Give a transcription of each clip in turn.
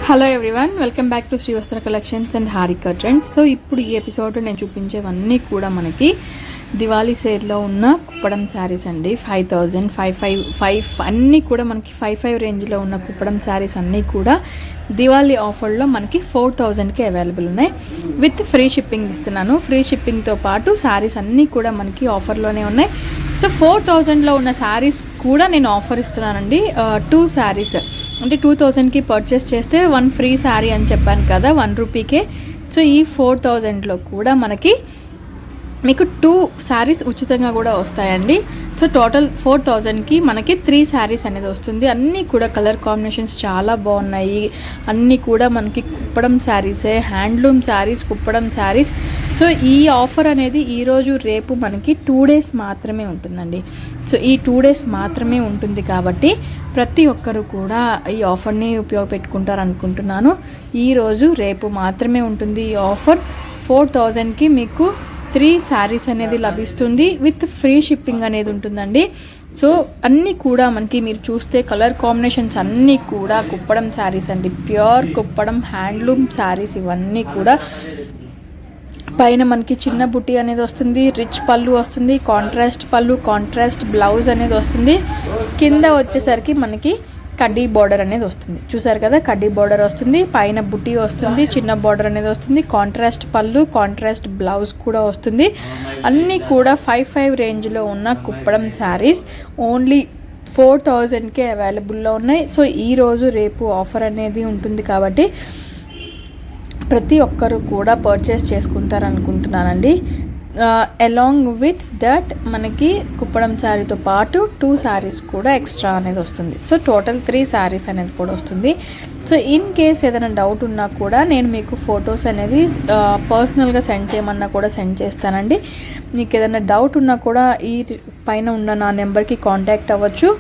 Hello everyone, welcome back to Sri Vastra collections and Harika trends. So ఇప్పుడు ఈ episode నేను చూపించేవన్నీ కూడా మనకి దివాళీ సేల్లో ఉన్న కుప్పడం శారీస్ అండి. 5000, 5 అన్నీ కూడా మనకి 5 రేంజ్లో ఉన్న కుప్పడం శారీస్ అన్నీ కూడా దివాళీ ఆఫర్లో మనకి 4000కి అవైలబుల్ ఉన్నాయి. విత్ ఫ్రీ షిప్పింగ్ ఇస్తున్నాను. ఫ్రీ షిప్పింగ్తో పాటు శారీస్ అన్నీ కూడా మనకి ఆఫర్లోనే ఉన్నాయి. సో 4000లో ఉన్న శారీస్ కూడా నేను ఆఫర్ ఇస్తున్నానండి. 2 శారీస్ అంటే 2000కి పర్చేస్ చేస్తే 1 ఫ్రీ శారీ అని చెప్పాను కదా, 1 రూపీకే. సో ఈ 4000లో కూడా మీకు 2 శారీస్ ఉచితంగా కూడా వస్తాయండి. సో టోటల్ 4000కి మనకి 3 శారీస్ అనేది వస్తుంది. అన్నీ కూడా కలర్ కాంబినేషన్స్ చాలా బాగున్నాయి. అన్నీ కూడా మనకి కుప్పడం శారీసే, హ్యాండ్లూమ్ శారీస్, కుప్పడం శారీస్. సో ఈ ఆఫర్ అనేది ఈరోజు రేపు మనకి 2 డేస్ మాత్రమే ఉంటుందండి. సో ఈ 2 డేస్ మాత్రమే ఉంటుంది కాబట్టి ప్రతి ఒక్కరు కూడా ఈ ఆఫర్ని ఉపయోగపెట్టుకుంటారు అనుకుంటున్నాను. ఈరోజు రేపు మాత్రమే ఉంటుంది ఈ ఆఫర్. 4000కి మీకు 3 శారీస్ అనేది లభిస్తుంది. విత్ ఫ్రీ షిప్పింగ్ అనేది ఉంటుందండి. సో అన్నీ కూడా మనకి మీరు చూస్తే కలర్ కాంబినేషన్స్ అన్నీ కూడా కుప్పడం శారీస్ అండి. ప్యూర్ కుప్పడం హ్యాండ్లూమ్ శారీస్ ఇవన్నీ కూడా. పైన మనకి చిన్న బుట్టి అనేది వస్తుంది, రిచ్ పళ్ళు వస్తుంది, కాంట్రాస్ట్ పళ్ళు, కాంట్రాస్ట్ బ్లౌజ్ అనేది వస్తుంది. కింద వచ్చేసరికి మనకి కడ్డీ బార్డర్ అనేది వస్తుంది. చూసారు కదా, కడ్డీ బార్డర్ వస్తుంది, పైన బుట్టి వస్తుంది, చిన్న బార్డర్ అనేది వస్తుంది, కాంట్రాస్ట్ పళ్ళు, కాంట్రాస్ట్ బ్లౌజ్ కూడా వస్తుంది. అన్నీ కూడా 5 రేంజ్లో ఉన్న కుప్పడం శారీస్ ఓన్లీ 4000కే అవైలబుల్లో ఉన్నాయి. సో ఈరోజు రేపు ఆఫర్ అనేది ఉంటుంది కాబట్టి ప్రతి ఒక్కరు కూడా పర్చేస్ చేసుకుంటారనుకుంటున్నానండి. అలాంగ్ విత్ దట్ మనకి కుప్పడం శారీతో పాటు 2 శారీస్ కూడా ఎక్స్ట్రా అనేది వస్తుంది. సో టోటల్ 3 శారీస్ అనేది కూడా వస్తుంది. సో ఇన్ కేస్ ఏదైనా డౌట్ ఉన్నా కూడా నేను మీకు ఫొటోస్ అనేది పర్సనల్గా సెండ్ చేయమన్నా కూడా సెండ్ చేస్తానండి. మీకు ఏదైనా డౌట్ ఉన్నా కూడా ఈ పైన ఉన్న నా నెంబర్కి కాంటాక్ట్ అవ్వచ్చు.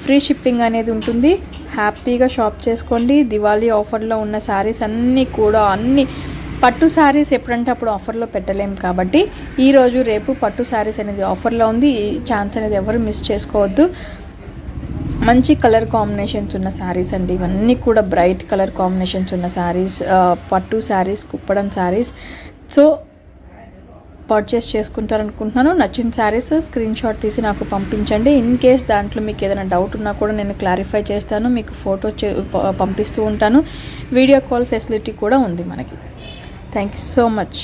ఫ్రీ షిప్పింగ్ అనేది ఉంటుంది. హ్యాపీగా షాప్ చేసుకోండి. దివాళీ ఆఫర్లో ఉన్న శారీస్ అన్నీ కూడా పట్టు శారీస్ ఎప్పుడంటే అప్పుడు ఆఫర్లో పెట్టలేము కాబట్టి ఈరోజు రేపు పట్టు శారీస్ అనేది ఆఫర్లో ఉంది. ఈ ఛాన్స్ అనేది ఎవరు మిస్ చేసుకోవద్దు. మంచి కలర్ కాంబినేషన్స్ ఉన్న శారీస్ అండి ఇవన్నీ కూడా. బ్రైట్ కలర్ కాంబినేషన్స్ ఉన్న శారీస్, పట్టు శారీస్, కుప్పడం శారీస్. సో పర్చేస్ చేసుకుంటారనుకుంటున్నాను. నచ్చిన శారీస్ స్క్రీన్ షాట్ తీసి నాకు పంపించండి. ఇన్ కేస్ దాంట్లో మీకు ఏదైనా డౌట్ ఉన్నా కూడా నేను క్లారిఫై చేస్తాను. మీకు ఫోటో పంపిస్తూ ఉంటాను. వీడియో కాల్ ఫెసిలిటీ కూడా ఉంది మనకి. Thank you so much.